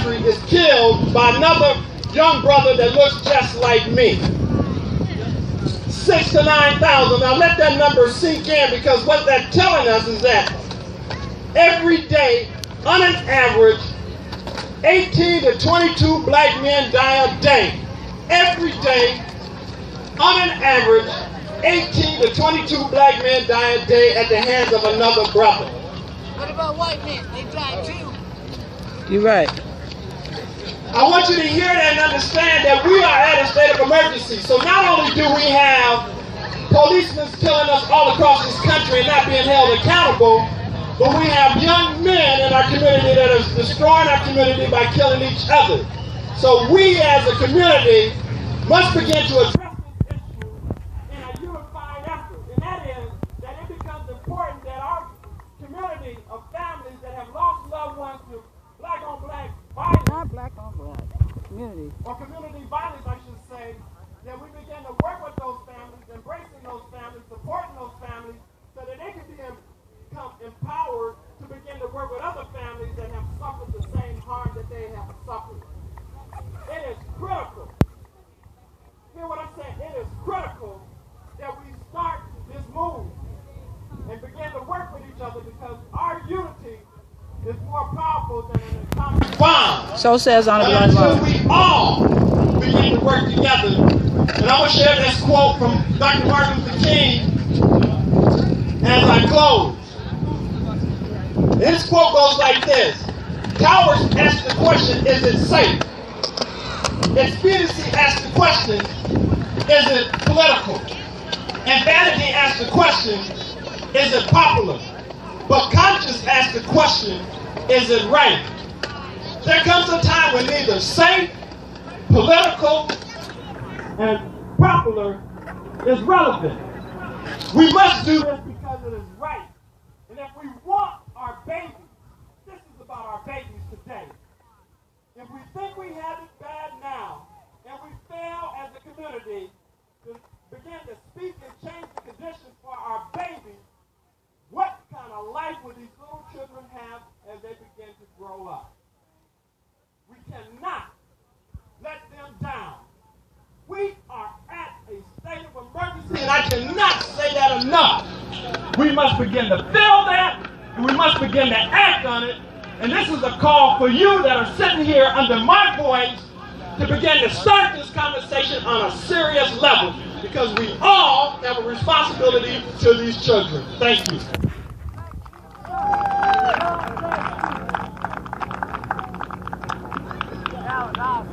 country is killed by another young brother that looks just like me. 6,000 to 9,000. Now let that number sink in, because what that's telling us is that every day, on an average, 18 to 22 black men die a day. Every day, on an average, 18 to 22 black men die a day at the hands of another brother. What about white men? They die too. You're right. I want you to hear that and understand that we are at a state of emergency. So not only do we have policemen killing us all across this country and not being held accountable, but we have young men in our community that are destroying our community by killing each other. So we as a community must begin to address this issue in a unified effort. And that is that it becomes important that our community of families that have lost loved ones to black on black violence, Not black on black. Community. or community violence, I should say, that we begin to work with those families, embracing those families, supporting those families, so that they can become empowered to begin to work with other families that have suffered the same harm that they have suffered. It is critical. Hear what I'm saying? It is critical that we start this move and begin to work with each other, because our unity is more powerful than an atomic bomb. So says Honorable Until we all begin to work together. And I'm going to share this quote from Dr. Martin Luther King as I close. This quote goes like this: cowards ask the question, is it safe? Expediency asks the question, is it political? And vanity asks the question, is it popular? But conscience asks the question, is it right? There comes a time when neither safe, political, and popular is relevant. We must do this because it is right. And if we want our babies, this is about our babies today. If we think we have it bad now, and we fail as a community to begin to speak and change the conditions for our babies, what kind of life will these little children have as they begin to grow up? We cannot let them down. We are at a state of emergency, and I cannot say that enough. We must begin to feel that, and we must begin to act on it. And this is a call for you that are sitting here under my voice to begin to start this conversation on a serious level, because we all have a responsibility to these children. Thank you. Now,